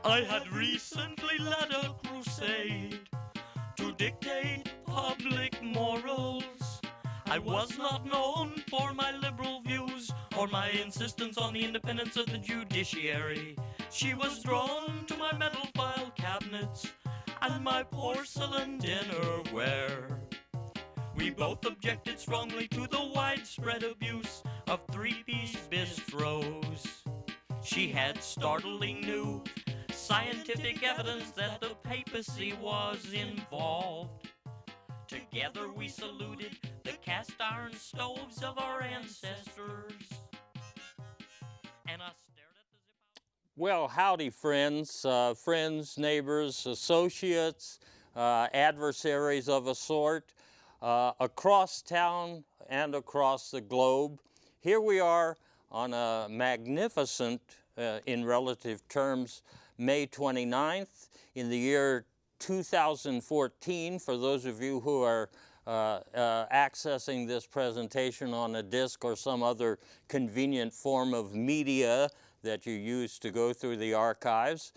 I had recently led a crusade to dictate public morals. I was not known for my liberal views or my insistence on the independence of the judiciary. She was drawn to my metal file cabinets and my porcelain dinnerware. We both objected strongly to the widespread abuse of three-piece bistros. She had startling new scientific evidence that the papacy was involved. Together we saluted the cast iron stoves of our ancestors. And I stared at the zip. Well, howdy, friends, neighbors, associates, adversaries of a sort, across town and across the globe. Here we are on a magnificent, in relative terms, May 29th in the year 2014. For those of you who are accessing this presentation on a disc or some other convenient form of media that you use to go through the archives,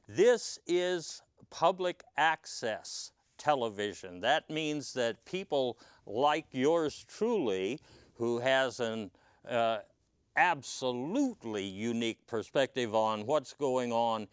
this is public access television. That means that people like yours truly, who has an absolutely unique perspective on what's going on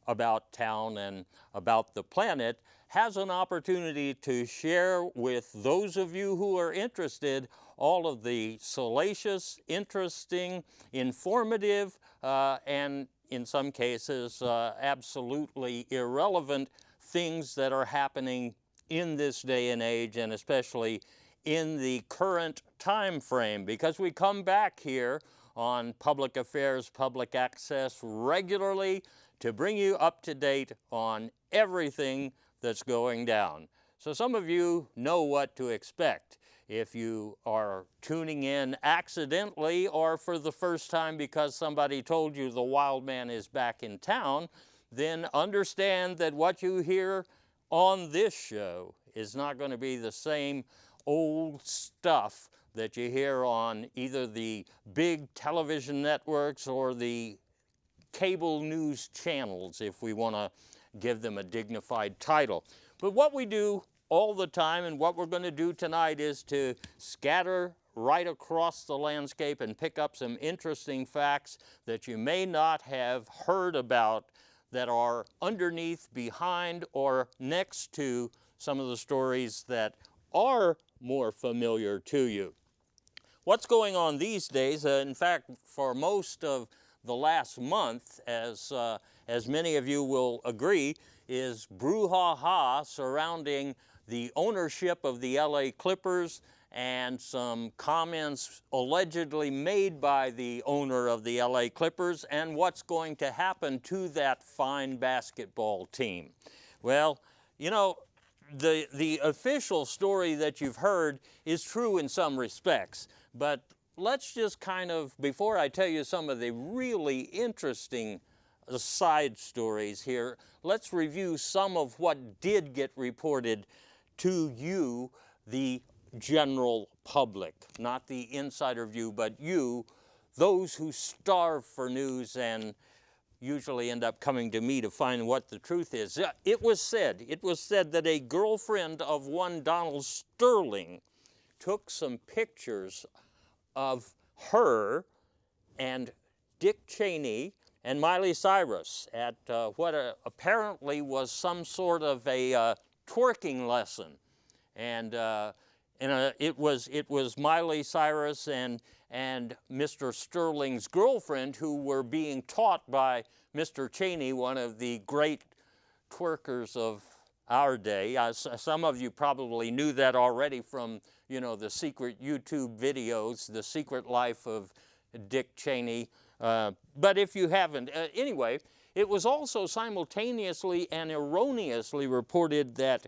about town and about the planet, has an opportunity to share with those of you who are interested all of the salacious, interesting, informative, and in some cases absolutely irrelevant things that are happening in this day and age, and especially in the current time frame, because we come back here on Public Affairs, Public Access regularly to bring you up to date on everything that's going down. So some of you know what to expect. If you are tuning in accidentally or for the first time because somebody told you the wild man is back in town, then understand that what you hear on this show is not going to be the same old stuff that you hear on either the big television networks or the cable news channels, if we want to give them a dignified title. But what we do all the time, and what we're going to do tonight, is to scatter right across the landscape and pick up some interesting facts that you may not have heard about, that are underneath, behind, or next to some of the stories that are more familiar to you. What's going on these days, in fact, for most of the last month, as many of you will agree, is brouhaha surrounding the ownership of the LA Clippers and some comments allegedly made by the owner of the LA Clippers and what's going to happen to that fine basketball team. Well, you know, the official story that you've heard is true in some respects, but let's just kind of, before I tell you some of the really interesting side stories here, let's review some of what did get reported to you, the general public, not the insider view, but you, those who starve for news and usually end up coming to me to find what the truth is. It was said that a girlfriend of one Donald Sterling took some pictures of her and Dick Cheney and Miley Cyrus at what apparently was some sort of a twerking lesson. And it was Miley Cyrus and Mr. Sterling's girlfriend who were being taught by Mr. Cheney, one of the great twerkers of our day. Some of you probably knew that already from, you know, the secret YouTube videos, The Secret Life of Dick Cheney. But if you haven't, anyway, it was also simultaneously and erroneously reported that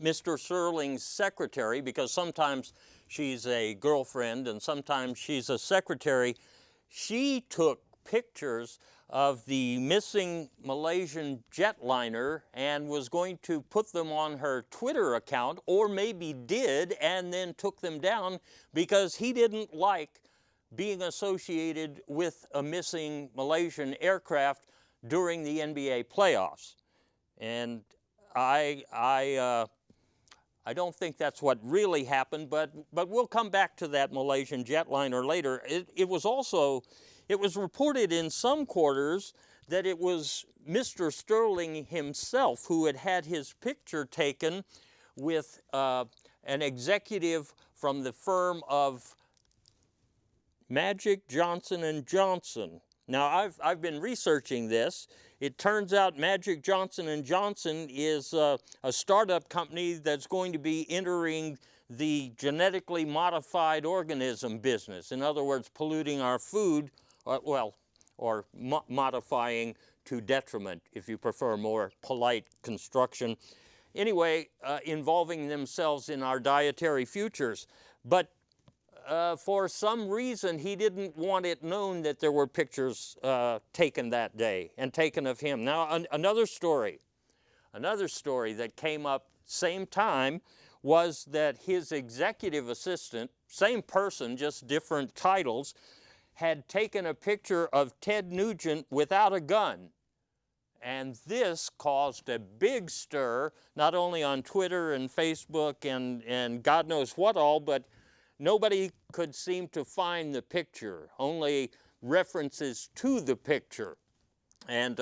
Mr. Sterling's secretary, because sometimes she's a girlfriend and sometimes she's a secretary, she took pictures of the missing Malaysian jetliner and was going to put them on her Twitter account, or maybe did and then took them down because he didn't like being associated with a missing Malaysian aircraft during the NBA playoffs. And I don't think that's what really happened, but we'll come back to that Malaysian jetliner later. It was reported in some quarters that it was Mr. Sterling himself who had his picture taken with an executive from the firm of Magic Johnson & Johnson. Now, I've been researching this. It turns out Magic Johnson & Johnson is a startup company that's going to be entering the genetically modified organism business. In other words, polluting our food, or modifying to detriment, if you prefer more polite construction. Anyway, involving themselves in our dietary futures. But for some reason, he didn't want it known that there were pictures taken that day and taken of him. Now, another story that came up same time was that his executive assistant, same person, just different titles, had taken a picture of Ted Nugent without a gun. And this caused a big stir, not only on Twitter and Facebook and God knows what all, but nobody could seem to find the picture, only references to the picture. And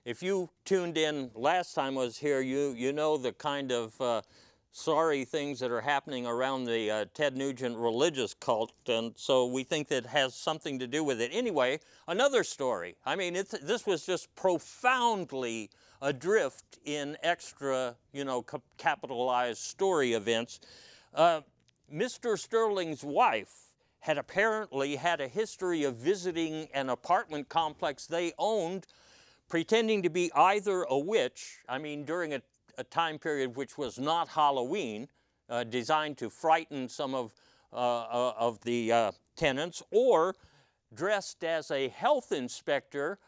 if you tuned in last time I was here, you know the kind of sorry things that are happening around the Ted Nugent religious cult, and so we think that has something to do with it. Anyway, another story. I mean, this was just profoundly adrift in extra, capitalized story events. Mr. Sterling's wife had apparently had a history of visiting an apartment complex they owned, pretending to be either a witch, during a time period which was not Halloween, designed to frighten some of the tenants, or dressed as a health inspector,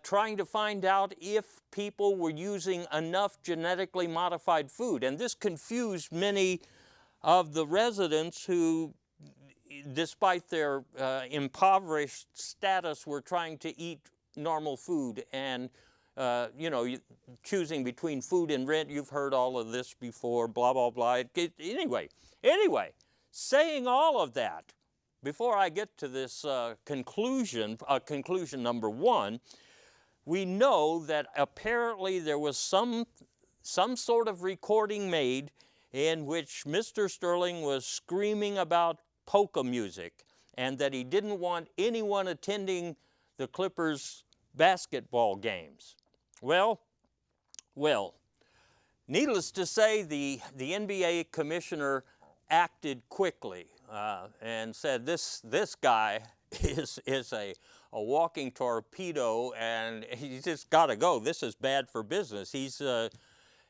trying to find out if people were using enough genetically modified food. And this confused many of the residents who, despite their impoverished status, were trying to eat normal food and choosing between food and rent. You've heard all of this before, blah, blah, blah. Anyway, saying all of that, before I get to this conclusion number one, we know that apparently there was some sort of recording made in which Mr. Sterling was screaming about polka music and that he didn't want anyone attending the Clippers basketball games. Well, needless to say, the NBA commissioner acted quickly and said this guy is a walking torpedo and he's just got to go. This is bad for business. He's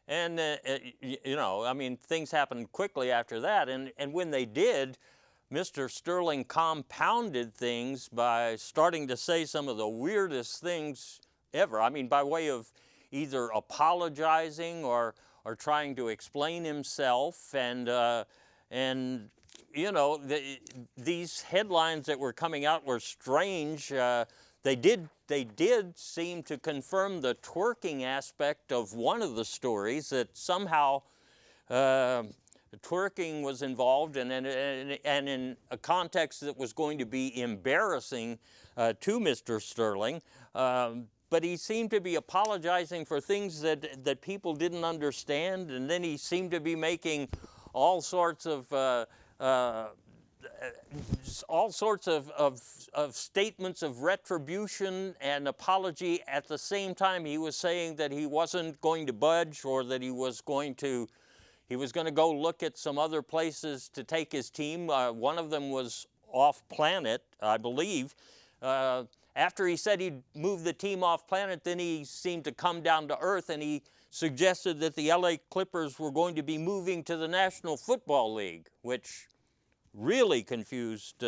things happened quickly after that, and when they did, Mr. Sterling compounded things by starting to say some of the weirdest things ever. by way of either apologizing or trying to explain himself, and these headlines that were coming out were strange. They did seem to confirm the twerking aspect of one of the stories, that somehow twerking was involved, and in a context that was going to be embarrassing to Mr. Sterling. But he seemed to be apologizing for things that people didn't understand, and then he seemed to be making all sorts of statements of retribution and apology. At the same time, he was saying that he wasn't going to budge, or that he was going to go look at some other places to take his team. One of them was off planet, I believe. After he said he'd move the team off planet, then he seemed to come down to earth, and he suggested that the LA Clippers were going to be moving to the National Football League, which really confused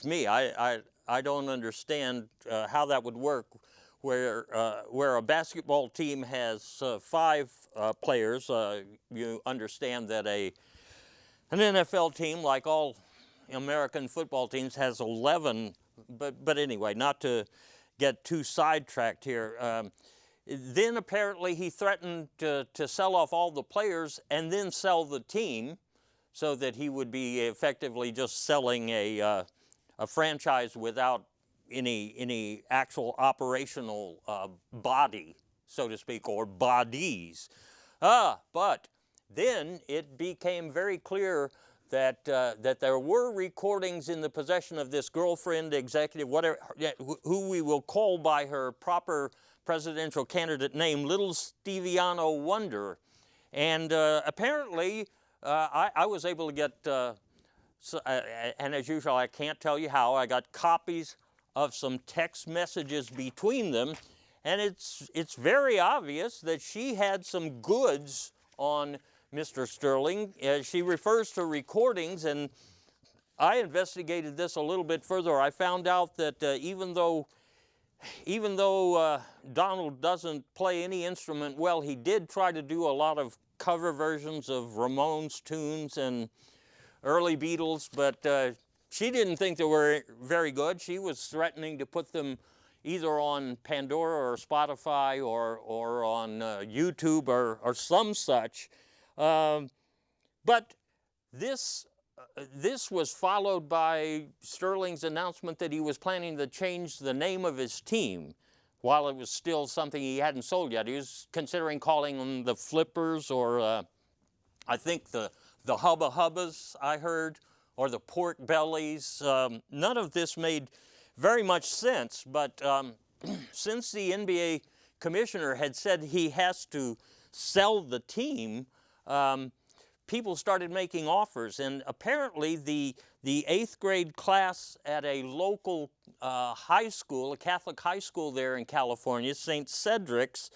me. I don't understand how that would work, where a basketball team has 5 players. You understand that an NFL team, like all American football teams, has 11. But anyway, not to get too sidetracked here. Then apparently he threatened to sell off all the players and then sell the team, so that he would be effectively just selling a franchise without any actual operational body, so to speak, or bodies. But then it became very clear that there were recordings in the possession of this girlfriend, executive, whatever, who we will call by her proper presidential candidate name, Little Steviano Wonder. And apparently, I was able to get, and as usual, I can't tell you how, I got copies of some text messages between them, and it's very obvious that she had some goods on Mr. Sterling. She refers to recordings, and I investigated this a little bit further. I found out that even though Donald doesn't play any instrument well, he did try to do a lot of cover versions of Ramones tunes and early Beatles, but she didn't think they were very good. She was threatening to put them either on Pandora or Spotify or on YouTube or some such. But this was followed by Sterling's announcement that he was planning to change the name of his team while it was still something he hadn't sold yet. He was considering calling them the Flippers, or I think the Hubba Hubbas, I heard, or the Pork Bellies. None of this made very much sense, but since the NBA commissioner had said he has to sell the team, people started making offers, and apparently the 8th grade class at a local high school, a Catholic high school there in California, St. Cedric's,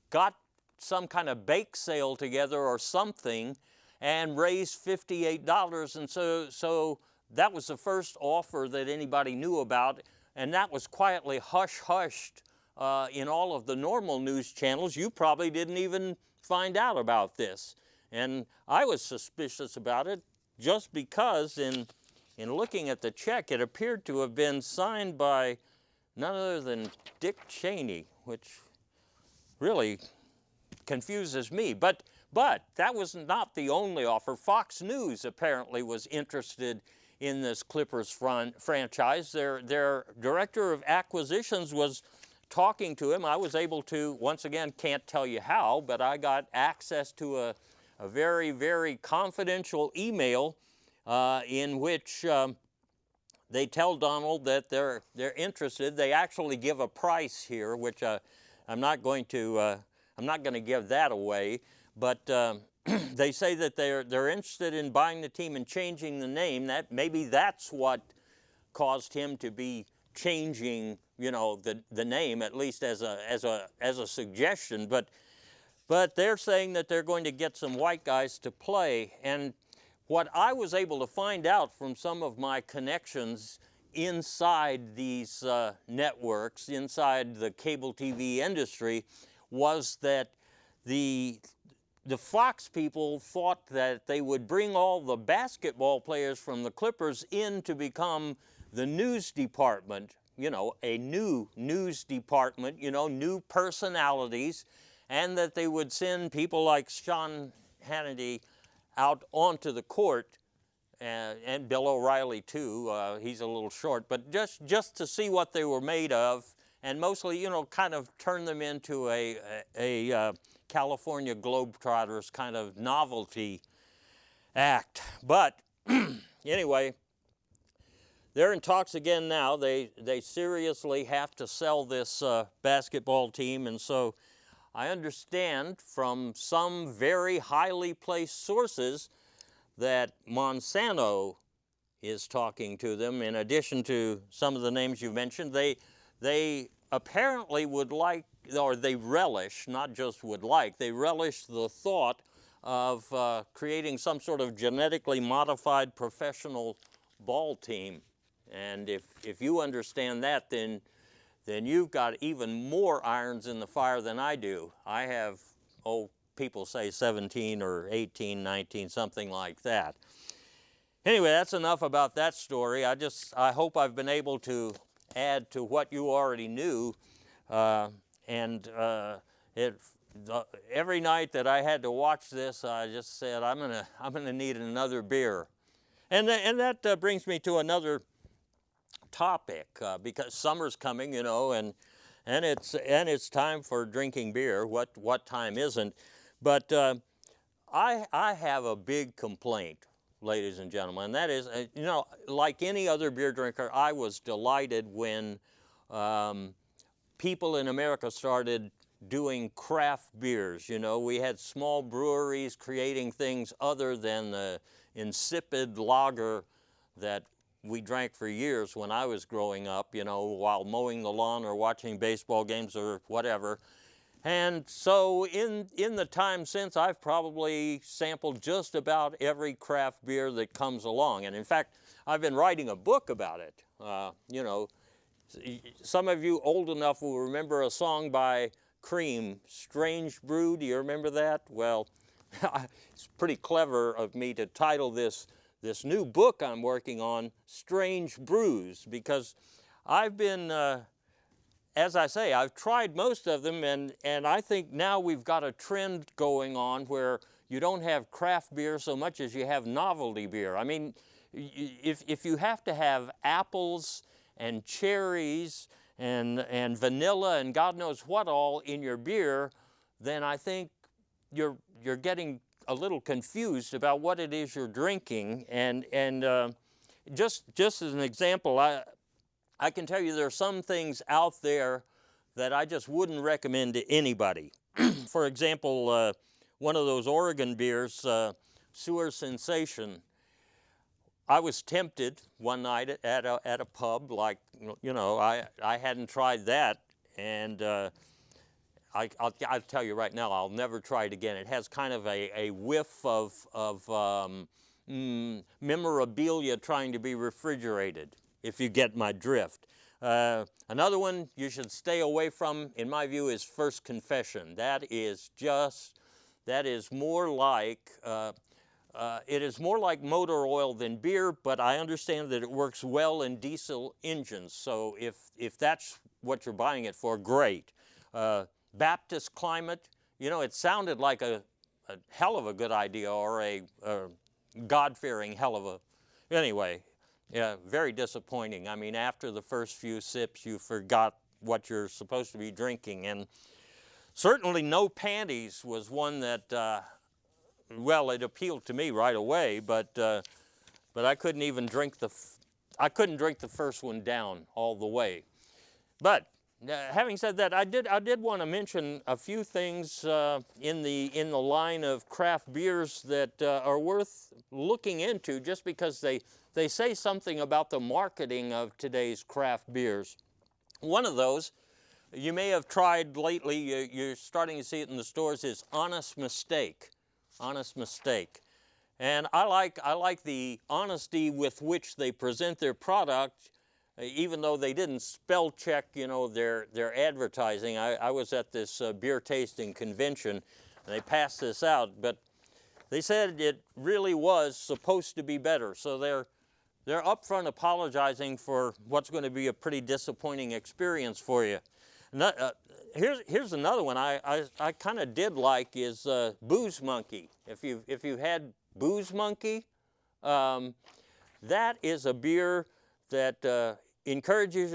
got some kind of bake sale together or something and raised $58, and so that was the first offer that anybody knew about, and that was quietly hush-hushed in all of the normal news channels. You probably didn't even find out about this. And I was suspicious about it just because in looking at the check, it appeared to have been signed by none other than Dick Cheney, which really confuses me. But that was not the only offer. Fox News apparently was interested in this Clippers franchise. Their director of acquisitions was talking to him. I was able to, once again, can't tell you how, but I got access to a very, very confidential email in which they tell Donald that they're interested. They actually give a price here, which I'm not going to give that away. But they say that they're interested in buying the team and changing the name. That maybe that's what caused him to be changing, the name, at least as a suggestion. But they're saying that they're going to get some white guys to play. And what I was able to find out from some of my connections inside these networks, inside the cable TV industry, was that the Fox people thought that they would bring all the basketball players from the Clippers in to become the news department, a new news department, new personalities, and that they would send people like Sean Hannity out onto the court, and Bill O'Reilly too. He's a little short, but just to see what they were made of, and mostly, kind of turn them into a California Globetrotters kind of novelty act. But anyway, they're in talks again now. They seriously have to sell this basketball team, and so I understand from some very highly placed sources that Monsanto is talking to them. In addition to some of the names you mentioned, they apparently would like, or they relish, not just would like, they relish the thought of creating some sort of genetically modified professional ball team. And if you understand that, then you've got even more irons in the fire than I do. I have, people say 17 or 18, 19, something like that. Anyway, that's enough about that story. I hope I've been able to add to what you already knew. Every night that I had to watch this, I just said, I'm gonna need another beer. And that brings me to another topic, because summer's coming, you know, and it's time for drinking beer. What time isn't? But I have a big complaint, ladies and gentlemen, and that is, you know, like any other beer drinker, I was delighted when people in America started doing craft beers. You know, we had small breweries creating things other than the insipid lager that we drank for years when I was growing up, you know, while mowing the lawn or watching baseball games or whatever. And so in the time since, I've probably sampled just about every craft beer that comes along. And in fact, I've been writing a book about it. You know, some of you old enough will remember a song by Cream, Strange Brew. Do you remember that? Well, it's pretty clever of me to title this new book I'm working on, Strange Brews, because I've been, as I say, I've tried most of them, and I think now we've got a trend going on where you don't have craft beer so much as you have novelty beer. I mean, if you have to have apples and cherries and vanilla and God knows what all in your beer, then I think you're getting a little confused about what it is you're drinking. And just as an example, I can tell you there are some things out there that I just wouldn't recommend to anybody. For example, one of those Oregon beers, Sewer Sensation. I was tempted one night at a pub, like, you know, I hadn't tried that, and I'll tell you right now, I'll never try it again. It has kind of a whiff of memorabilia trying to be refrigerated, if you get my drift. Another one you should stay away from, in my view, is First Confession. That is more like, it is more like motor oil than beer, but I understand that it works well in diesel engines. So if that's what you're buying it for, great. Baptist Climate, you know, it sounded like a hell of a good idea, or a God-fearing hell of a, anyway, yeah, very disappointing. I mean, after the first few sips, you forgot what you're supposed to be drinking. And certainly No Panties was one that, well, it appealed to me right away, but I couldn't even drink I couldn't drink the first one down all the way. But having said that, I did want to mention a few things in the line of craft beers that are worth looking into, just because they say something about the marketing of today's craft beers. One of those you may have tried lately, you're starting to see it in the stores, is Honest Mistake. Honest Mistake. And I like the honesty with which they present their product, even though they didn't spell check, you know, their advertising. I was at this beer tasting convention, and they passed this out, but they said it really was supposed to be better. So they're upfront apologizing for what's going to be a pretty disappointing experience for you. Here's another one I kind of did like, is Booze Monkey. If you've had Booze Monkey, that is a beer that encourages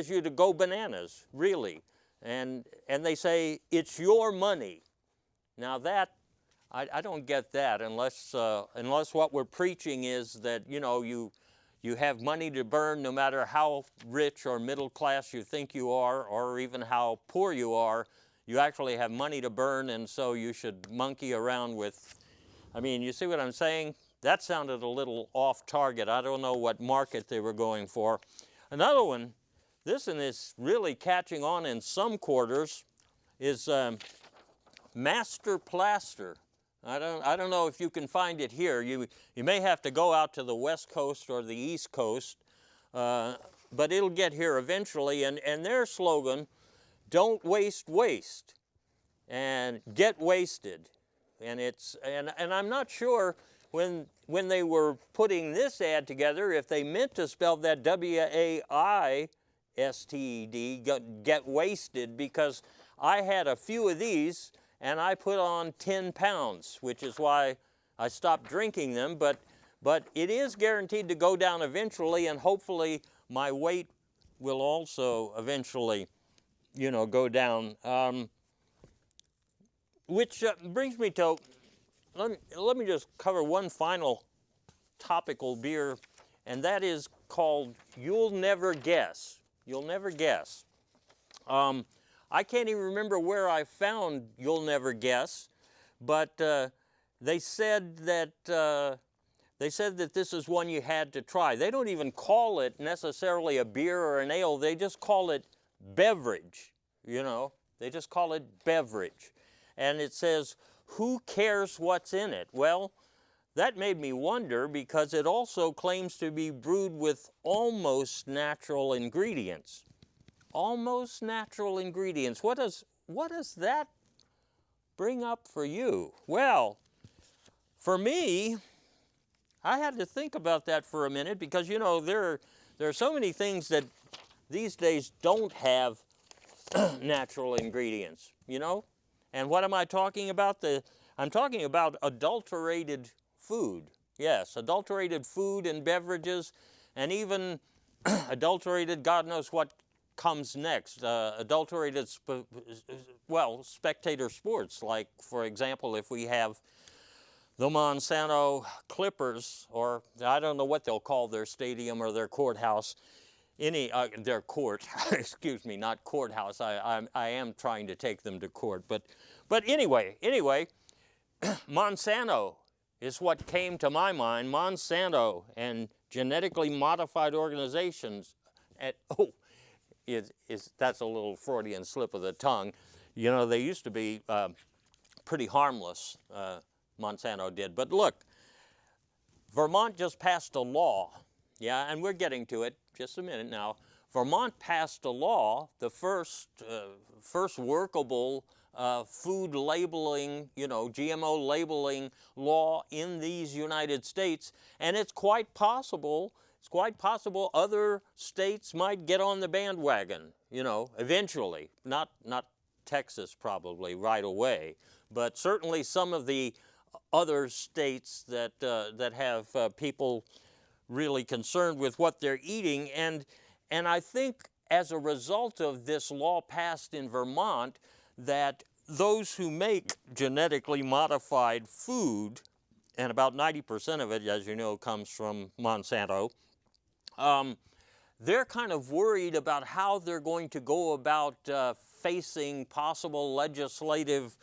you to go bananas, really. And they say it's your money. Now that I don't get that unless what we're preaching is that, you know, you have money to burn no matter how rich or middle class you think you are, or even how poor you are. You actually have money to burn, and so you should monkey around with, I mean, you see what I'm saying? That sounded a little off target. I don't know what market they were going for. Another one, this one is really catching on in some quarters, is Master Plaster. I don't know if you can find it here. You may have to go out to the West Coast or the East Coast, but it'll get here eventually. And their slogan, don't waste waste, and get wasted. And I'm not sure when they were putting this ad together, if they meant to spell that W-A-I-S-T-E-D, get wasted, because I had a few of these and I put on 10 pounds, which is why I stopped drinking them, but it is guaranteed to go down eventually, and hopefully my weight will also eventually, you know, go down. Which brings me to, let me just cover one final topical beer, and that is called You'll Never Guess. You'll Never Guess. I can't even remember where I found You'll Never Guess, but they said that this is one you had to try. They don't even call it necessarily a beer or an ale. They just call it beverage, you know. They just call it beverage. And it says, who cares what's in it? Well, that made me wonder, because it also claims to be brewed with almost natural ingredients. Almost natural ingredients. What does that bring up for you? Well, for me, I had to think about that for a minute, because, you know, there are so many things that these days don't have natural ingredients, you know? And what am I talking about? I'm talking about adulterated food. Yes, adulterated food and beverages, and even adulterated, God knows what comes next, adulterated, spectator sports. Like, for example, if we have the Monsanto Clippers, or I don't know what they'll call their stadium or their courthouse, their court, excuse me, not courthouse. I am trying to take them to court, but anyway, Monsanto is what came to my mind. Monsanto and genetically modified organizations. That's a little Freudian slip of the tongue. You know, they used to be pretty harmless. Monsanto did, but look, Vermont just passed a law. Yeah, and we're getting to it just a minute now. Vermont passed a law, the first workable food labeling, you know, GMO labeling law in these United States, and it's quite possible other states might get on the bandwagon, you know, eventually. Not Texas probably right away, but certainly some of the other states that have people really concerned with what they're eating, and I think as a result of this law passed in Vermont, that those who make genetically modified food, and about 90% of it, as you know, comes from Monsanto, they're kind of worried about how they're going to go about facing possible legislative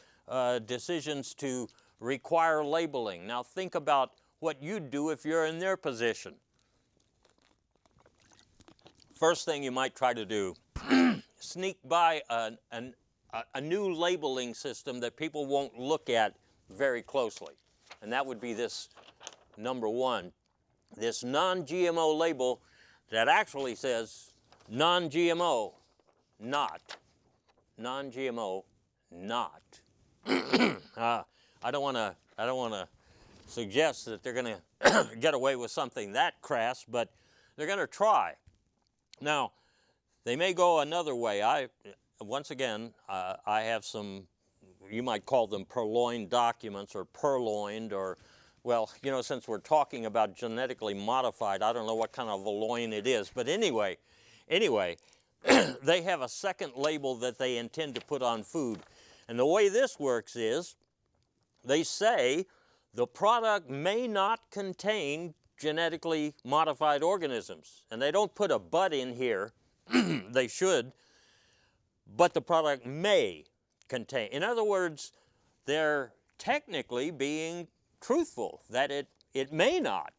decisions to require labeling. Now think about what you'd do if you're in their position. First thing you might try to do, sneak by a new labeling system that people won't look at very closely. And that would be this number one, this non-GMO label that actually says non-GMO, not. Non-GMO, not. I don't want to suggest that they're going to get away with something that crass, but they're going to try. Now, they may go another way. Once again, I have some, you might call them purloined documents, or purloined, or, well, you know, since we're talking about genetically modified, I don't know what kind of a loin it is. But anyway, they have a second label that they intend to put on food. And the way this works is, they say the product may not contain genetically modified organisms. And they don't put a but in here. They should. But the product may contain. In other words, they're technically being truthful, that it may not.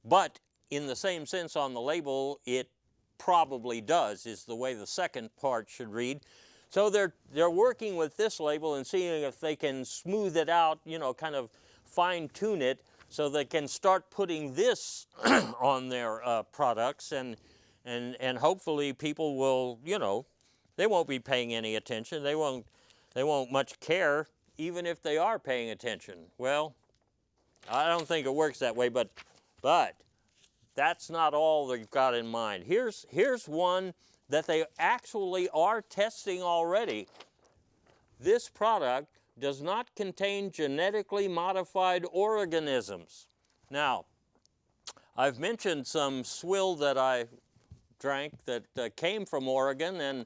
But in the same sense on the label, it probably does, is the way the second part should read. So they're working with this label and seeing if they can smooth it out, you know, kind of fine-tune it, so they can start putting this on their products, and hopefully people will, you know, they won't be paying any attention. They won't much care, even if they are paying attention. Well, I don't think it works that way, but that's not all they've got in mind. Here's one that they actually are testing already. This product does not contain genetically modified organisms. Now, I've mentioned some swill that I drank that came from Oregon,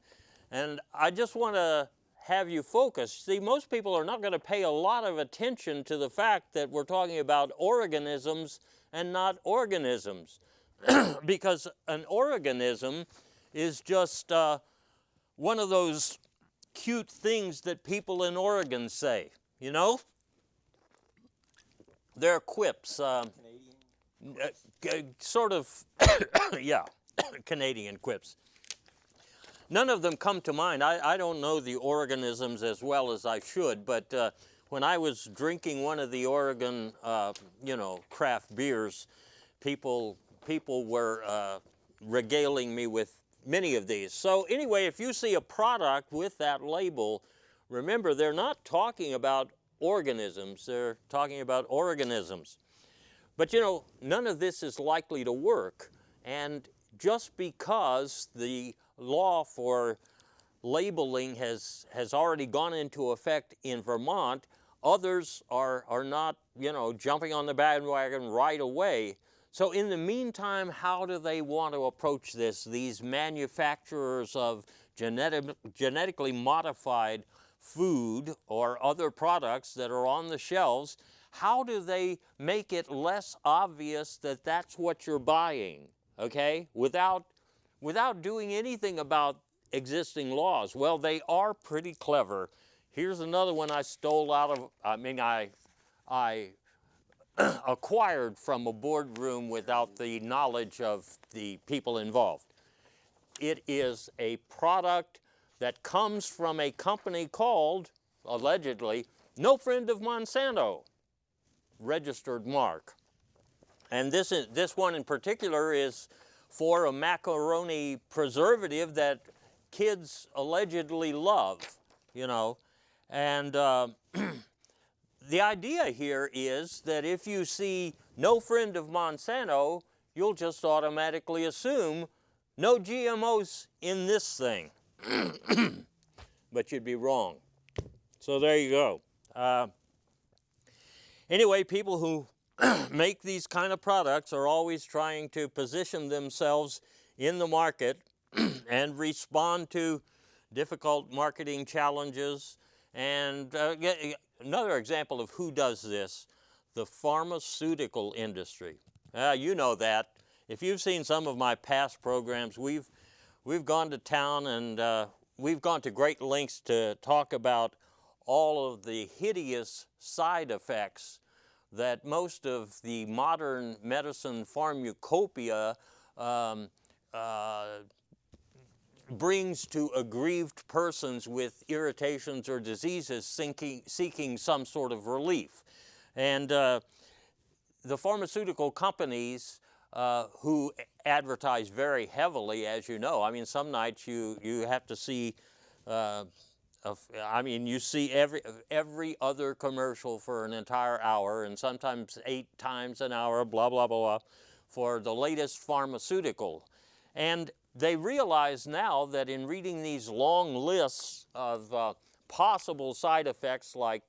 and I just want to have you focus. See, most people are not going to pay a lot of attention to the fact that we're talking about organisms and not organisms, because an organism is just one of those cute things that people in Oregon say, you know? They're quips. Sort of, yeah, Canadian quips. None of them come to mind. I don't know the organisms as well as I should, but when I was drinking one of the Oregon, craft beers, people were regaling me with many of these. So anyway, if you see a product with that label, remember they're not talking about organisms, they're talking about organisms. But you know, none of this is likely to work, and just because the law for labeling has already gone into effect in Vermont, others are not, jumping on the bandwagon right away. So in the meantime, how do they want to approach this? These manufacturers of genetically modified food or other products that are on the shelves, how do they make it less obvious that that's what you're buying, okay, without doing anything about existing laws? Well, they are pretty clever. Here's another one I stole out of, I acquired from a boardroom without the knowledge of the people involved. It is a product that comes from a company called, allegedly, No Friend of Monsanto, registered mark. And this one in particular is for a macaroni preservative that kids allegedly love, and the idea here is that if you see No Friend of Monsanto, you'll just automatically assume no GMOs in this thing. But you'd be wrong. So there you go. Anyway, people who make these kind of products are always trying to position themselves in the market and respond to difficult marketing challenges. And another example of who does this, the pharmaceutical industry. You know that. If you've seen some of my past programs, we've gone to town and we've gone to great lengths to talk about all of the hideous side effects that most of the modern medicine pharmacopoeia brings to aggrieved persons with irritations or diseases seeking some sort of relief. And the pharmaceutical companies who advertise very heavily, as you know, some nights you have to see, you see every other commercial for an entire hour, and sometimes 8 times an hour, blah, blah, blah, for the latest pharmaceutical. And they realize now that in reading these long lists of possible side effects like,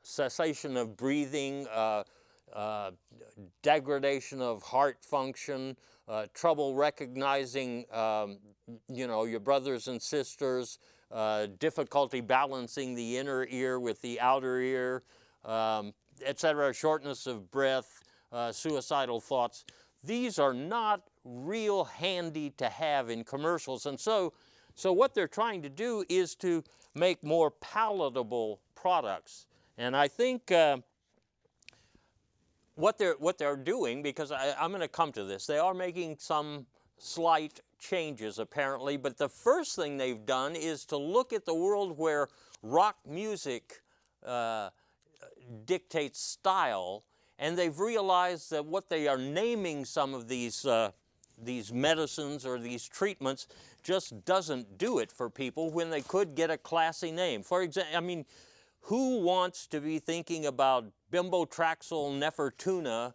cessation of breathing, degradation of heart function, trouble recognizing, your brothers and sisters, difficulty balancing the inner ear with the outer ear, etc., shortness of breath, suicidal thoughts. These are not real handy to have in commercials. And so what they're trying to do is to make more palatable products. And I think what they're doing, because I'm going to come to this, they are making some slight changes apparently, but the first thing they've done is to look at the world where rock music dictates style, and they've realized that what they are naming some of these medicines or these treatments just doesn't do it for people when they could get a classy name. For example, who wants to be thinking about bimbotraxal nefertuna,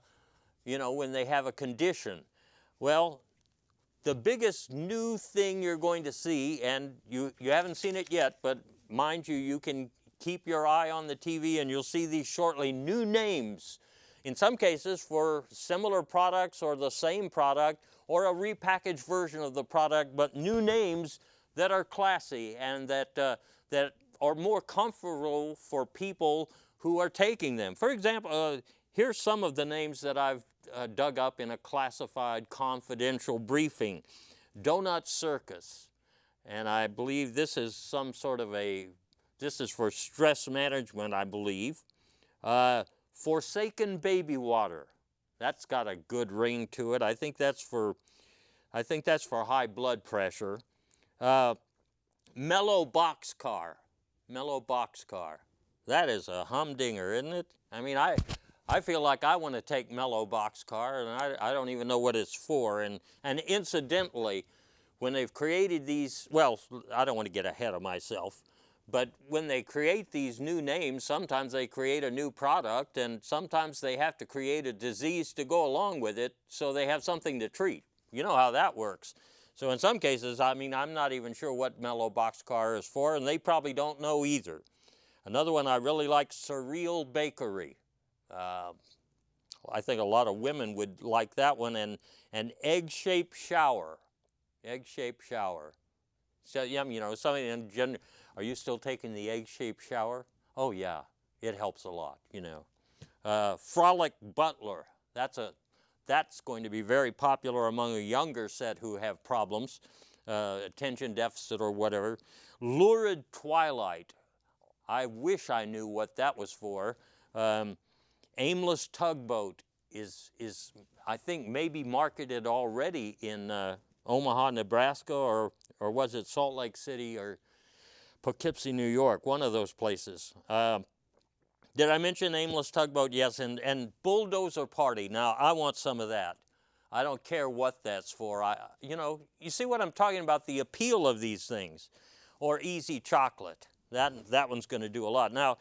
you know, when they have a condition? Well, the biggest new thing you're going to see, and you haven't seen it yet, but mind you, you can keep your eye on the TV and you'll see these shortly, new names, in some cases for similar products or the same product or a repackaged version of the product, but new names that are classy and that are more comfortable for people who are taking them. For example, here's some of the names that I've dug up in a classified confidential briefing. Donut Circus, and I believe this is some sort of this is for stress management, I believe. Forsaken Baby Water, that's got a good ring to it. I think that's for high blood pressure. Mellow Boxcar, that is a humdinger, isn't it? I mean, I feel like I want to take Mellow Boxcar, and I don't even know what it's for. And incidentally, when they've created these, well, I don't want to get ahead of myself, but when they create these new names, sometimes they create a new product, and sometimes they have to create a disease to go along with it, so they have something to treat. You know how that works. So in some cases, I mean, I'm not even sure what Mellow Boxcar is for, and they probably don't know either. Another one I really like, Surreal Bakery. I think a lot of women would like that one, and an egg-shaped shower. So, yeah, you know, something in general. Are you still taking the egg-shaped shower? Oh yeah, it helps a lot, you know. Frolic Butler. That's going to be very popular among a younger set who have problems, attention deficit or whatever. Lurid Twilight. I wish I knew what that was for. Aimless Tugboat is I think maybe marketed already in Omaha, Nebraska, or was it Salt Lake City or Poughkeepsie, New York, one of those places. Did I mention Aimless Tugboat? Yes, and Bulldozer Party. Now, I want some of that. I don't care what that's for. You know, you see what I'm talking about, the appeal of these things. Or Easy Chocolate. That one's going to do a lot. Now,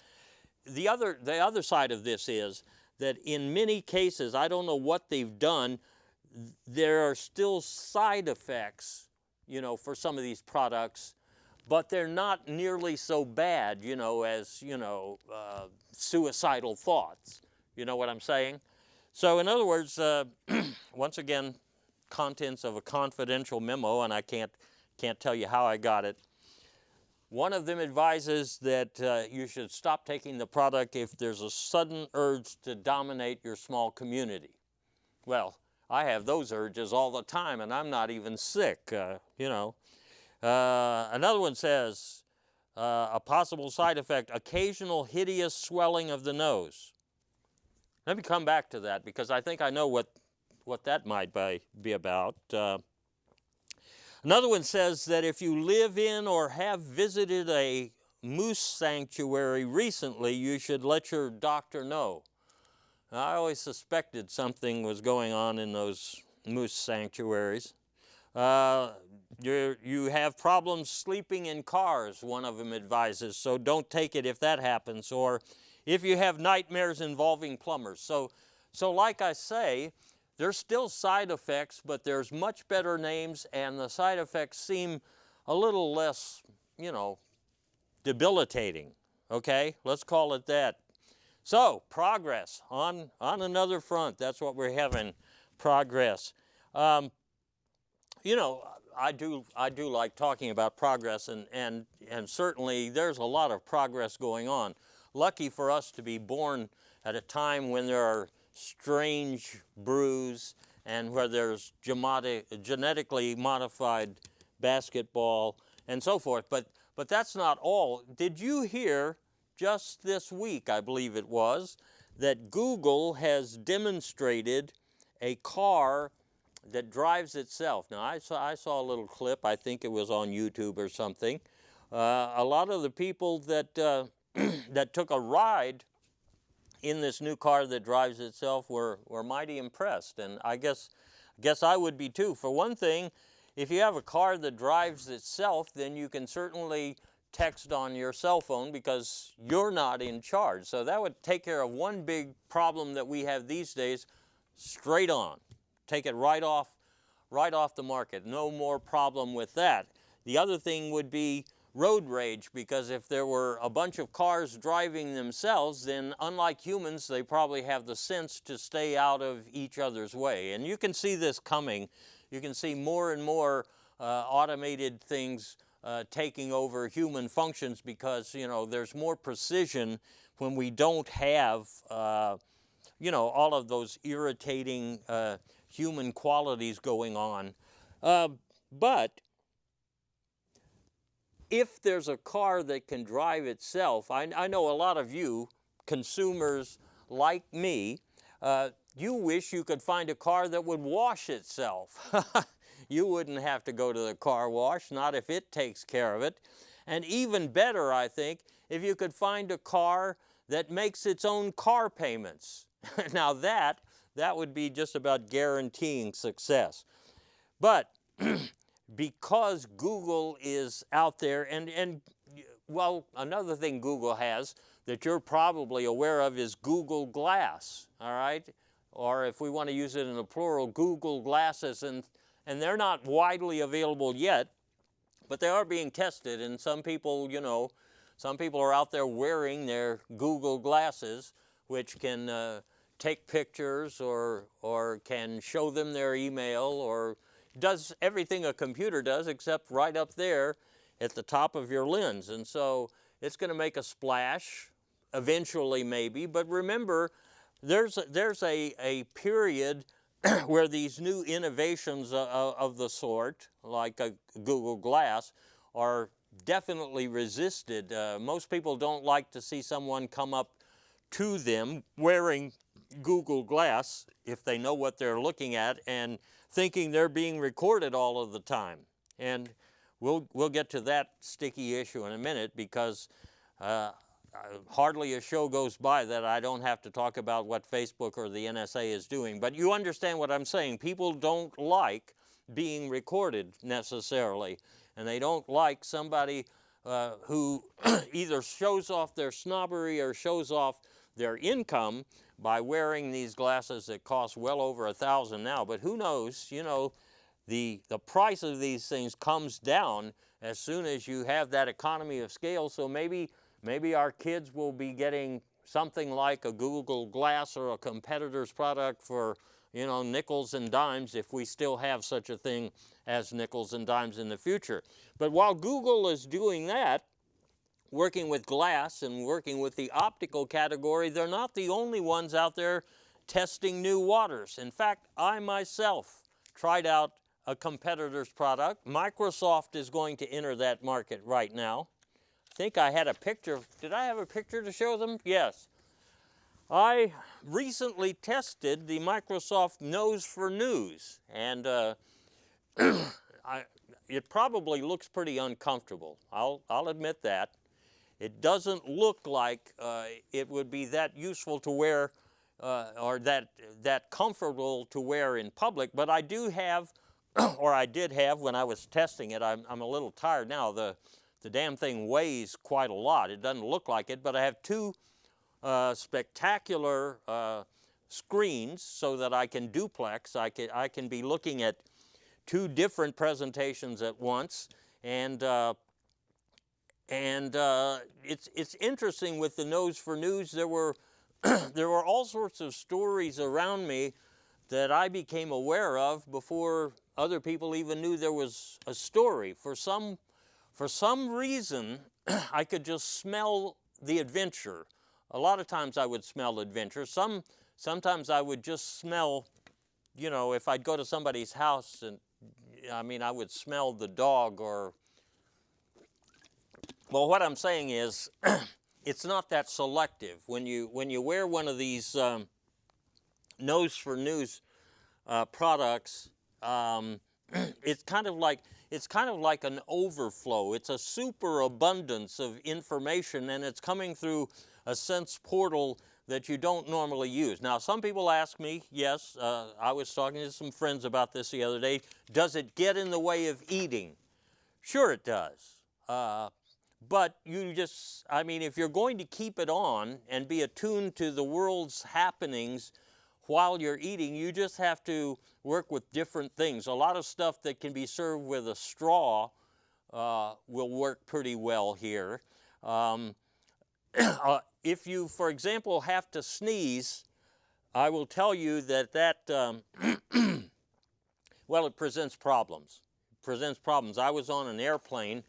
the other side of this is that in many cases, I don't know what they've done, there are still side effects, you know, for some of these products, but they're not nearly so bad, you know, as, you know, suicidal thoughts. You know what I'm saying? So in other words, once again, contents of a confidential memo, and I can't tell you how I got it. One of them advises that you should stop taking the product if there's a sudden urge to dominate your small community. Well, I have those urges all the time, and I'm not even sick, you know. Another one says, a possible side effect, occasional hideous swelling of the nose. Let me come back to that, because I think I know what that might be about. Another one says that if you live in or have visited a moose sanctuary recently, you should let your doctor know. Now, I always suspected something was going on in those moose sanctuaries. You have problems sleeping in cars, one of them advises, so don't take it if that happens, or if you have nightmares involving plumbers. So like I say, there's still side effects, but there's much better names, and the side effects seem a little less, you know, debilitating, okay? Let's call it that. So, progress on another front. That's what we're having, progress. You know, I do like talking about progress, and certainly there's a lot of progress going on. Lucky for us to be born at a time when there are strange brews and where there's genetically modified basketball and so forth. But that's not all. Did you hear just this week, I believe it was, that Google has demonstrated a car that drives itself? Now, I saw a little clip. I think it was on YouTube or something. A lot of the people that that took a ride in this new car that drives itself were mighty impressed, and I guess I would be too. For one thing, if you have a car that drives itself, then you can certainly text on your cell phone because you're not in charge. So that would take care of one big problem that we have these days straight on. Take it right off the market. No more problem with that. The other thing would be road rage, because if there were a bunch of cars driving themselves, then unlike humans, they probably have the sense to stay out of each other's way. And you can see this coming. You can see more and more automated things taking over human functions because, you know, there's more precision when we don't have, you know, all of those irritating human qualities going on. But if there's a car that can drive itself, I know a lot of you consumers like me, you wish you could find a car that would wash itself. You wouldn't have to go to the car wash, not if it takes care of it. And even better, I think, if you could find a car that makes its own car payments. Now that would be just about guaranteeing success. But because Google is out there, and well, another thing Google has that you're probably aware of is Google Glass, all right? Or if we want to use it in the plural, Google Glasses, and they're not widely available yet, but they are being tested, and some people, you know, some people are out there wearing their Google Glasses, which can take pictures or can show them their email or does everything a computer does except right up there at the top of your lens. And so it's going to make a splash eventually maybe, but remember there's a period where these new innovations of the sort, like a Google Glass, are definitely resisted. Most people don't like to see someone come up to them wearing Google Glass if they know what they're looking at and thinking they're being recorded all of the time. And we'll get to that sticky issue in a minute, because hardly a show goes by that I don't have to talk about what Facebook or the NSA is doing. But you understand what I'm saying. People don't like being recorded necessarily, and they don't like somebody who either shows off their snobbery or shows off their income by wearing these glasses that cost well over $1,000 now. But who knows, you know, the price of these things comes down as soon as you have that economy of scale. So maybe our kids will be getting something like a Google Glass or a competitor's product for, you know, nickels and dimes, if we still have such a thing as nickels and dimes in the future. But while Google is doing that, working with glass and working with the optical category, they're not the only ones out there testing new waters. In fact, I myself tried out a competitor's product. Microsoft is going to enter that market right now. I think I had a picture. Did I have a picture to show them? Yes. I recently tested the Microsoft Nose for News, and it probably looks pretty uncomfortable. I'll admit that. It doesn't look like it would be that useful to wear or that comfortable to wear in public, but I do have, or I did have when I was testing it. I'm a little tired now. The damn thing weighs quite a lot. It doesn't look like it, but I have two spectacular screens so that I can duplex. I can be looking at two different presentations at once, and it's interesting with the Nose for News. There were all sorts of stories around me that I became aware of before other people even knew there was a story. For some reason, I could just smell the adventure. A lot of times I would smell adventure. Sometimes I would just smell, you know, if I'd go to somebody's house, and I mean, I would smell the dog or. Well, what I'm saying is, it's not that selective. When you wear one of these Nose for News products, it's kind of like an overflow. It's a superabundance of information, and it's coming through a sense portal that you don't normally use. Now, some people ask me, yes, I was talking to some friends about this the other day, does it get in the way of eating? Sure it does. but you just, I mean, if you're going to keep it on and be attuned to the world's happenings while you're eating, you just have to work with different things. A lot of stuff that can be served with a straw will work pretty well here. If you, for example, have to sneeze, I will tell you that well, it presents problems. It presents problems. I was on an airplane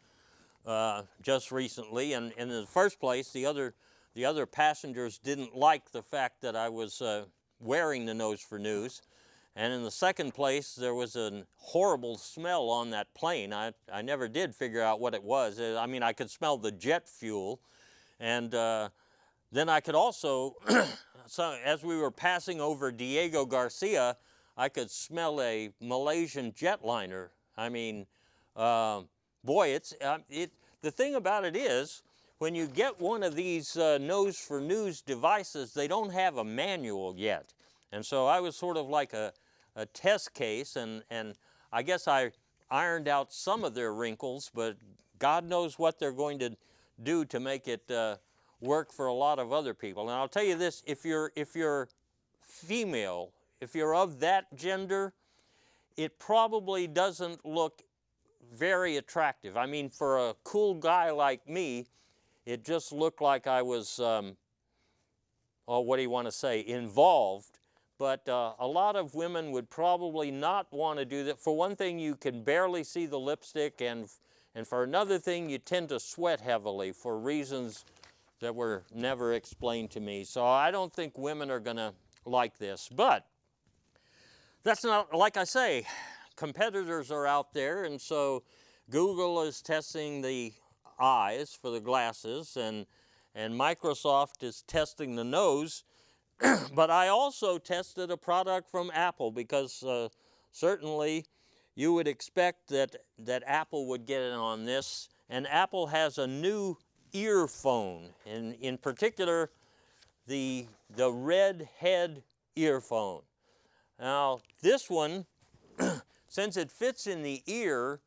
just recently, and in the first place, the other passengers didn't like the fact that I was wearing the nose for news. And in the second place, there was a horrible smell on that plane. I never did figure out what it was. I mean, I could smell the jet fuel. And then I could also, so as we were passing over Diego Garcia, I could smell a Malaysian jetliner. I mean, boy, the thing about it is, when you get one of these nose for news devices, they don't have a manual yet. And so I was sort of like a test case, and I guess I ironed out some of their wrinkles, but God knows what they're going to do to make it work for a lot of other people. And I'll tell you this, if you're female, if you're of that gender, it probably doesn't look very attractive. I mean, for a cool guy like me, it just looked like I was, oh, what do you want to say, involved. But a lot of women would probably not want to do that. For one thing, you can barely see the lipstick, and for another thing, you tend to sweat heavily for reasons that were never explained to me. So I don't think women are going to like this. But that's not, like I say, competitors are out there, and so Google is testing the eyes for the glasses, and Microsoft is testing the nose. But I also tested a product from Apple, because certainly you would expect that Apple would get in on this. And Apple has a new earphone, and in particular the red head earphone. Now this one, since it fits in the ear,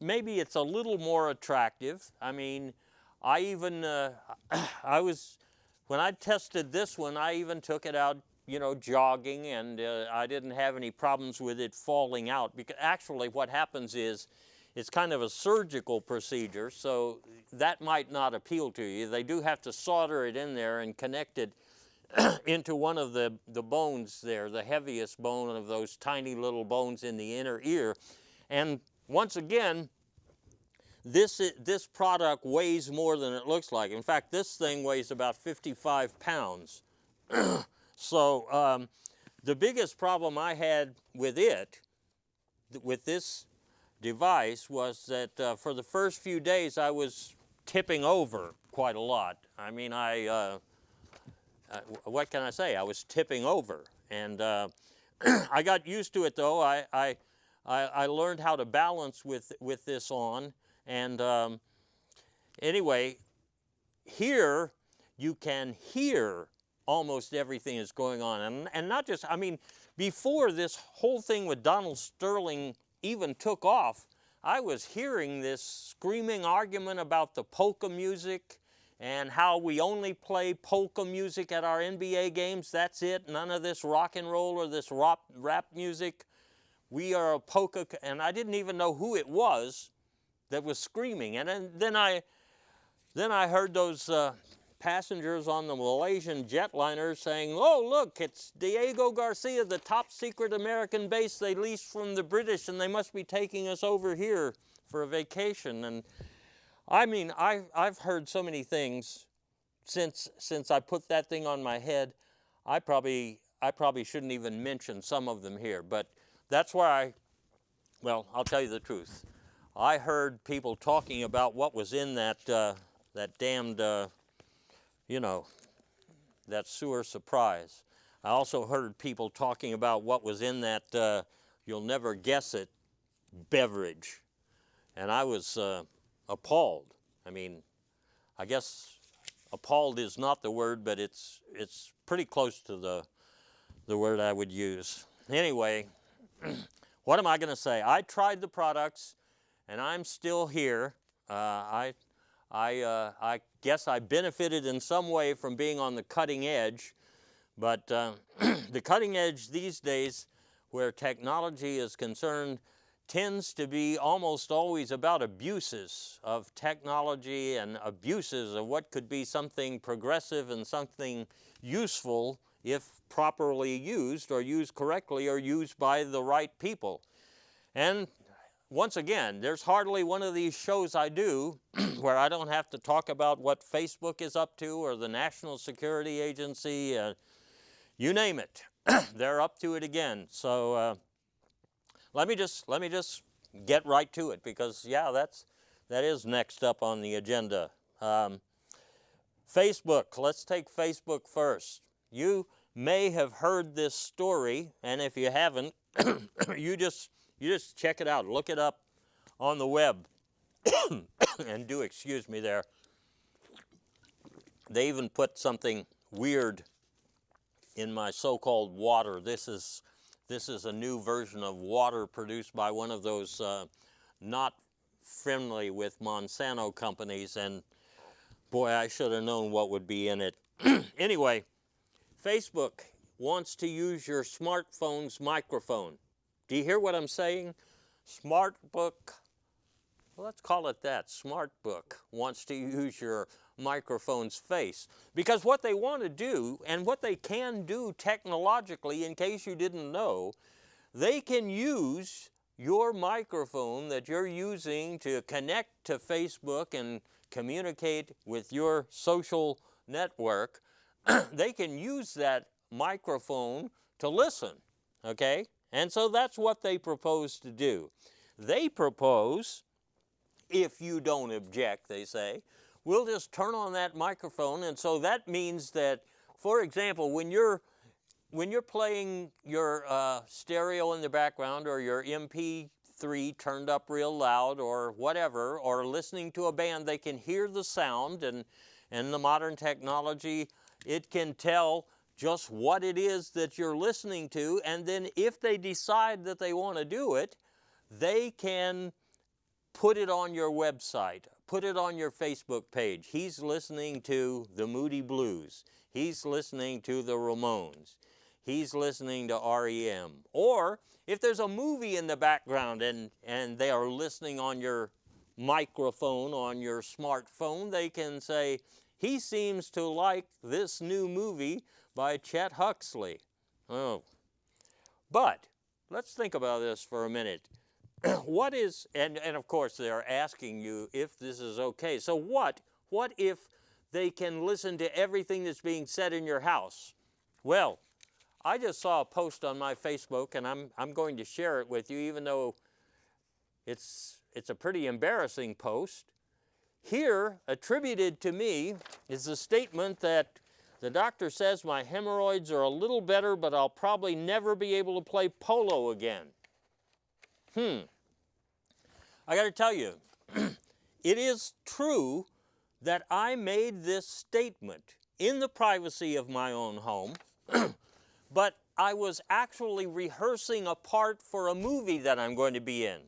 maybe it's a little more attractive. I mean, I even when I tested this one, I even took it out, you know, jogging, and I didn't have any problems with it falling out. Because actually what happens is, it's kind of a surgical procedure, so that might not appeal to you. They do have to solder it in there and connect it into one of the bones there, the heaviest bone of those tiny little bones in the inner ear. And once again, this product weighs more than it looks like. In fact, this thing weighs about 55 pounds. So the biggest problem I had with this device, was that for the first few days I was tipping over quite a lot. I mean, what can I say? I was tipping over, and I got used to it though. I learned how to balance with this on, and anyway, here you can hear almost everything that's going on, and not just, I mean, before this whole thing with Donald Sterling even took off, I was hearing this screaming argument about the polka music and how we only play polka music at our NBA games. That's it. None of this rock and roll or this rap music. We are a polka, and I didn't even know who it was that was screaming. And then I heard those passengers on the Malaysian jetliner saying, "Oh, look, it's Diego Garcia, the top secret American base they leased from the British, and they must be taking us over here for a vacation." And I mean, I've heard so many things since I put that thing on my head. I probably shouldn't even mention some of them here, but that's why well, I'll tell you the truth. I heard people talking about what was in that damned you know, that sewer surprise. I also heard people talking about what was in that you'll never guess it beverage. And I was appalled. I mean, I guess appalled is not the word, but it's pretty close to the word I would use. Anyway, what am I going to say? I tried the products, and I'm still here. I guess I benefited in some way from being on the cutting edge, but the cutting edge these days, where technology is concerned, tends to be almost always about abuses of technology and abuses of what could be something progressive and something useful if properly used or used correctly or used by the right people. And once again, there's hardly one of these shows I do where I don't have to talk about what Facebook is up to or the National Security Agency, you name it. They're up to it again. So let me just get right to it, because yeah, that is next up on the agenda. Facebook. Let's take Facebook first. You may have heard this story, and if you haven't, you just check it out. Look it up on the web. And do excuse me there. They even put something weird in my so-called water. This is a new version of water produced by one of those not friendly with Monsanto companies, and boy, I should have known what would be in it. Anyway, Facebook wants to use your smartphone's microphone. Do you hear what I'm saying? SmartBook, well, let's call it that. SmartBook wants to use your microphone's face. Because what they want to do, and what they can do technologically, in case you didn't know, they can use your microphone that you're using to connect to Facebook and communicate with your social network. They can use that microphone to listen, okay? And so that's what they propose to do. They propose, if you don't object, they say, we'll just turn on that microphone, and so that means that, for example, when you're playing your stereo in the background, or your MP3 turned up real loud, or whatever, or listening to a band, they can hear the sound, and the modern technology, it can tell just what it is that you're listening to, and then if they decide that they want to do it, they can put it on your website, put it on your Facebook page. He's listening to the Moody Blues. He's listening to the Ramones. He's listening to REM. Or if there's a movie in the background and they are listening on your microphone, on your smartphone, they can say, he seems to like this new movie by Chet Huxley. Oh. But let's think about this for a minute. What is, and of course they're asking you if this is okay. So what if they can listen to everything that's being said in your house? Well, I just saw a post on my Facebook, and I'm going to share it with you, even though it's a pretty embarrassing post. Here, attributed to me, is a statement that the doctor says my hemorrhoids are a little better, but I'll probably never be able to play polo again. I got to tell you, it is true that I made this statement in the privacy of my own home, but I was actually rehearsing a part for a movie that I'm going to be in.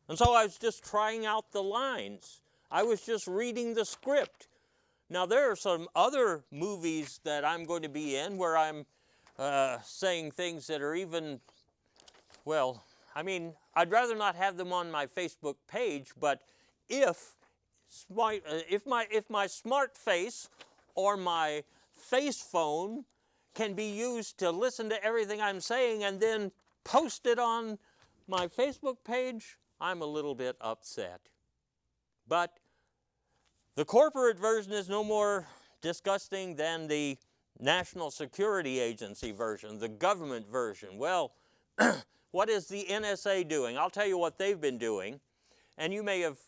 And so I was just trying out the lines. I was just reading the script. Now, there are some other movies that I'm going to be in where I'm saying things that are even, well, I mean, I'd rather not have them on my Facebook page, but if my smart face or my face phone can be used to listen to everything I'm saying and then post it on my Facebook page, I'm a little bit upset. But the corporate version is no more disgusting than the National Security Agency version, the government version. Well, what is the NSA doing? I'll tell you what they've been doing. And you may have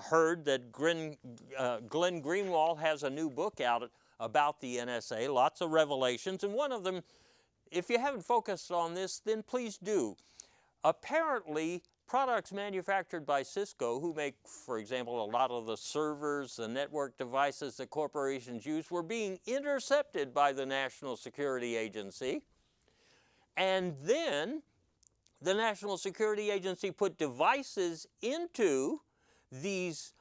heard that Glenn Greenwald has a new book out about the NSA, lots of revelations. And one of them, if you haven't focused on this, then please do. Apparently, products manufactured by Cisco, who make, for example, a lot of the servers, the network devices that corporations use, were being intercepted by the National Security Agency. And then the National Security Agency put devices into these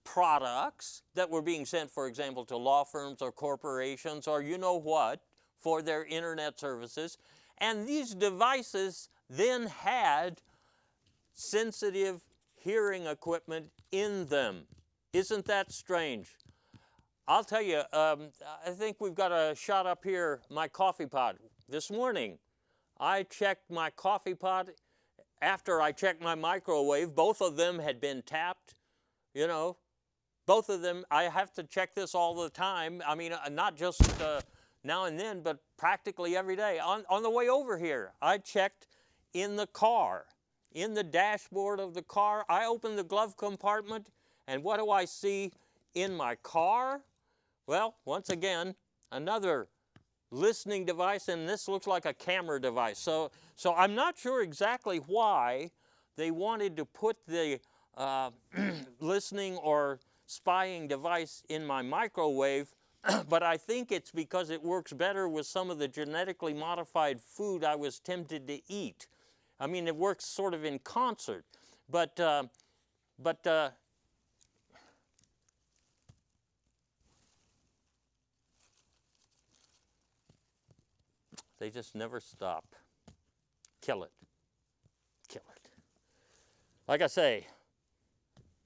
products that were being sent, for example, to law firms or corporations or you know what, for their internet services. And these devices then had sensitive hearing equipment in them. Isn't that strange? I'll tell you, I think we've got a shot up here, my coffee pot. This morning, I checked my coffee pot after I checked my microwave. Both of them had been tapped, you know. Both of them, I have to check this all the time. I mean, not just now and then, but practically every day. On the way over here, I checked in the car, in the dashboard of the car. I opened the glove compartment, and what do I see in my car? Well, once again, another listening device, and this looks like a camera device. So I'm not sure exactly why they wanted to put the listening or spying device in my microwave, but I think it's because it works better with some of the genetically modified food I was tempted to eat. I mean, it works sort of in concert, but they just never stop. Kill it. Kill it. Like I say,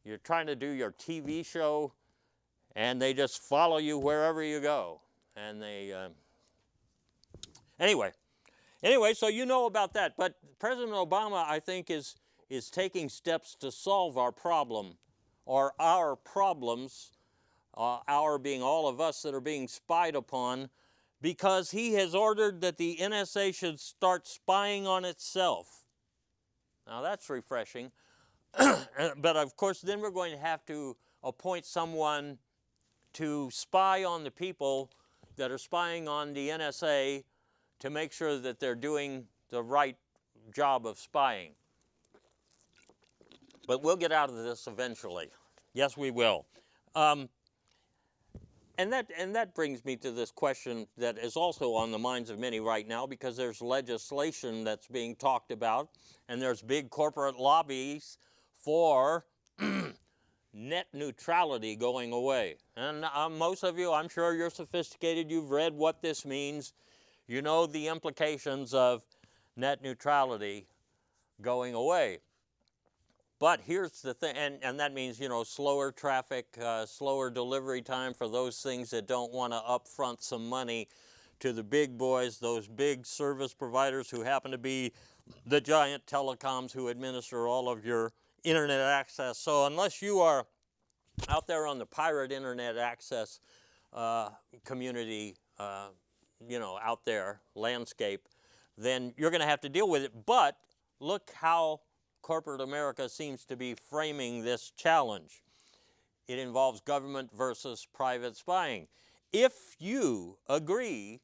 you're trying to do your TV show, and they just follow you wherever you go. And they, anyway, so you know about that. But President Obama, I think, is taking steps to solve our problem, or our problems, our being all of us that are being spied upon, because he has ordered that the NSA should start spying on itself. Now that's refreshing. But of course, then we're going to have to appoint someone to spy on the people that are spying on the NSA to make sure that they're doing the right job of spying. But we'll get out of this eventually. Yes, we will. And that brings me to this question that is also on the minds of many right now, because there's legislation that's being talked about, and there's big corporate lobbies for net neutrality going away. And most of you, I'm sure you're sophisticated, you've read what this means. You know the implications of net neutrality going away. But here's the thing, and that means, you know, slower traffic, slower delivery time for those things that don't want to upfront some money to the big boys, those big service providers who happen to be the giant telecoms who administer all of your internet access. So unless you are out there on the pirate internet access community, you know, out there, landscape, then you're going to have to deal with it. But look how corporate America seems to be framing this challenge. It involves government versus private spying. If you agree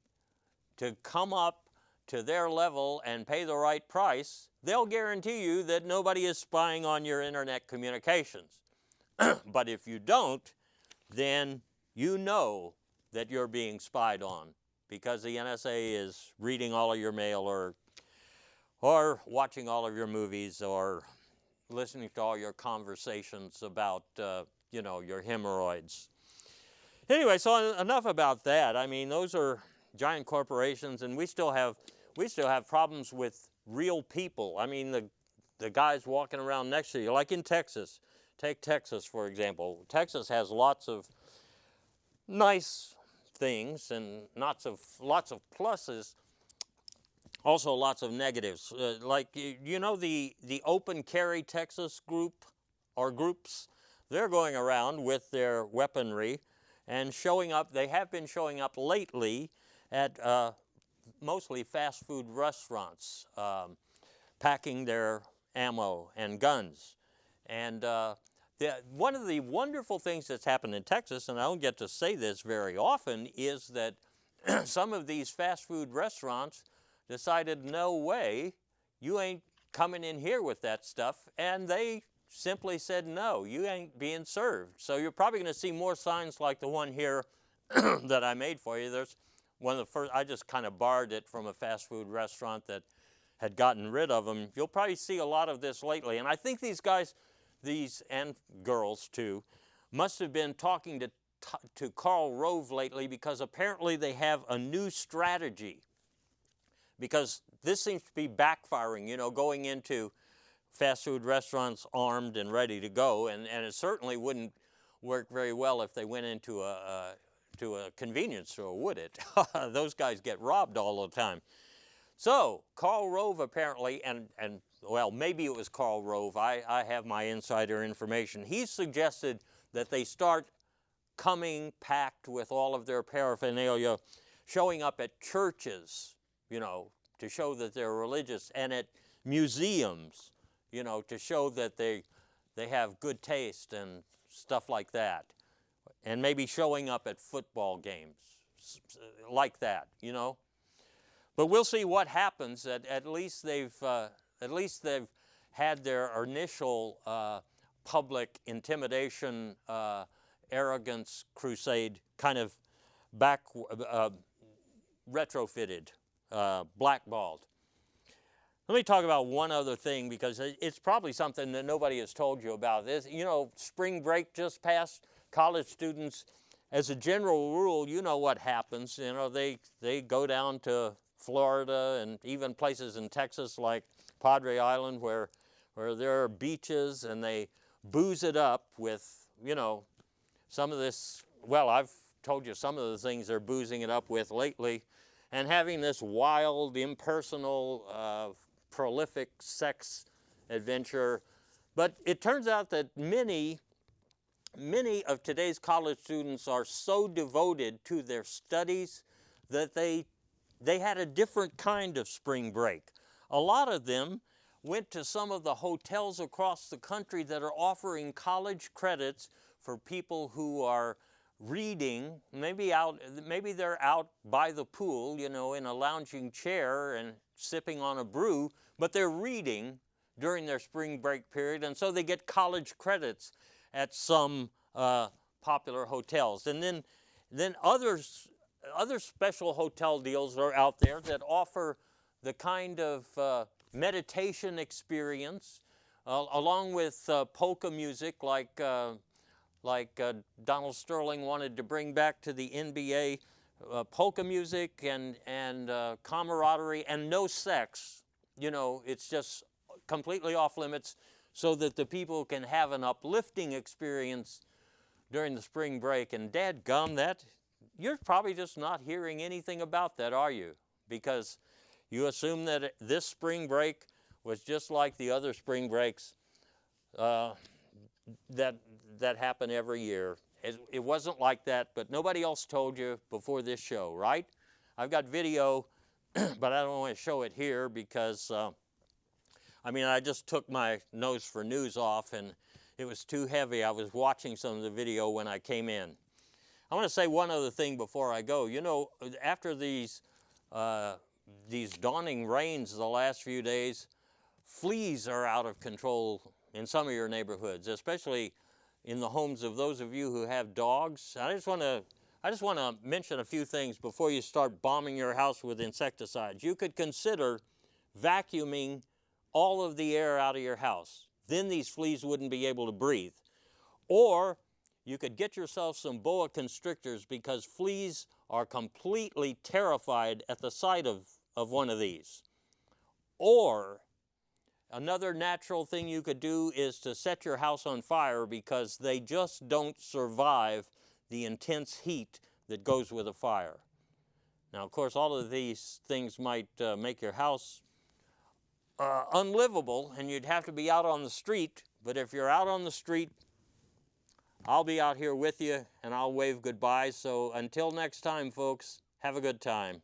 to come up to their level and pay the right price, they'll guarantee you that nobody is spying on your internet communications. But if you don't, then you know that you're being spied on, because the NSA is reading all of your mail or watching all of your movies or listening to all your conversations about, you know, your hemorrhoids. Anyway, so enough about that. I mean, those are giant corporations, and we still have problems with real people. I mean, the guys walking around next to you, like in Texas. Take Texas, for example. Texas has lots of nice things and lots of pluses, also lots of negatives. Like, you know, the Open Carry Texas group or groups, they're going around with their weaponry and showing up. They have been showing up lately at mostly fast food restaurants, packing their ammo and guns. And one of the wonderful things that's happened in Texas, and I don't get to say this very often, is that some of these fast food restaurants decided, no way, you ain't coming in here with that stuff, and they simply said, no, you ain't being served. So you're probably going to see more signs like the one here that I made for you. There's one of the first, I just kind of borrowed it from a fast food restaurant that had gotten rid of them. You'll probably see a lot of this lately, and I think these guys, and girls too, must have been talking to Karl Rove lately, because apparently they have a new strategy. Because this seems to be backfiring, you know, going into fast food restaurants armed and ready to go, and it certainly wouldn't work very well if they went into a convenience store, would it? Those guys get robbed all the time. So Karl Rove apparently, and well, maybe it was Karl Rove, I have my insider information. He suggested that they start coming packed with all of their paraphernalia, showing up at churches, you know, to show that they're religious, and at museums, you know, to show that they have good taste and stuff like that. And maybe showing up at football games like that, you know. But we'll see what happens. At least they've had their initial public intimidation, arrogance crusade kind of retrofitted, blackballed. Let me talk about one other thing, because it's probably something that nobody has told you about. This, you know, spring break just passed. College students, as a general rule, you know what happens. You know, they go down to Florida and even places in Texas like Padre Island where there are beaches, and they booze it up with, you know, some of this, well, I've told you some of the things they're boozing it up with lately, and having this wild, impersonal, prolific sex adventure. But it turns out that many of today's college students are so devoted to their studies that they had a different kind of spring break. A lot of them went to some of the hotels across the country that are offering college credits for people who are reading, maybe they're out by the pool, you know, in a lounging chair and sipping on a brew, but they're reading during their spring break period, and so they get college credits at some popular hotels. And then other special hotel deals are out there that offer the kind of meditation experience, along with polka music, like Donald Sterling wanted to bring back to the NBA, polka music and camaraderie and no sex. You know, it's just completely off limits, so that the people can have an uplifting experience during the spring break. And dadgum, that you're probably just not hearing anything about that, are you? Because you assume that this spring break was just like the other spring breaks that happen every year. It wasn't like that, but nobody else told you before this show, right? I've got video, but I don't want to show it here because, I just took my nose for news off and it was too heavy. I was watching some of the video when I came in. I want to say one other thing before I go. You know, after these dawning rains the last few days, fleas are out of control in some of your neighborhoods, especially in the homes of those of you who have dogs. I just want to mention a few things before you start bombing your house with insecticides. You could consider vacuuming all of the air out of your house. Then these fleas wouldn't be able to breathe. Or you could get yourself some boa constrictors, because fleas are completely terrified at the sight of one of these. Or another natural thing you could do is to set your house on fire, because they just don't survive the intense heat that goes with a fire. Now, of course, all of these things might make your house unlivable, and you'd have to be out on the street. But if you're out on the street, I'll be out here with you, and I'll wave goodbye. So until next time, folks, have a good time.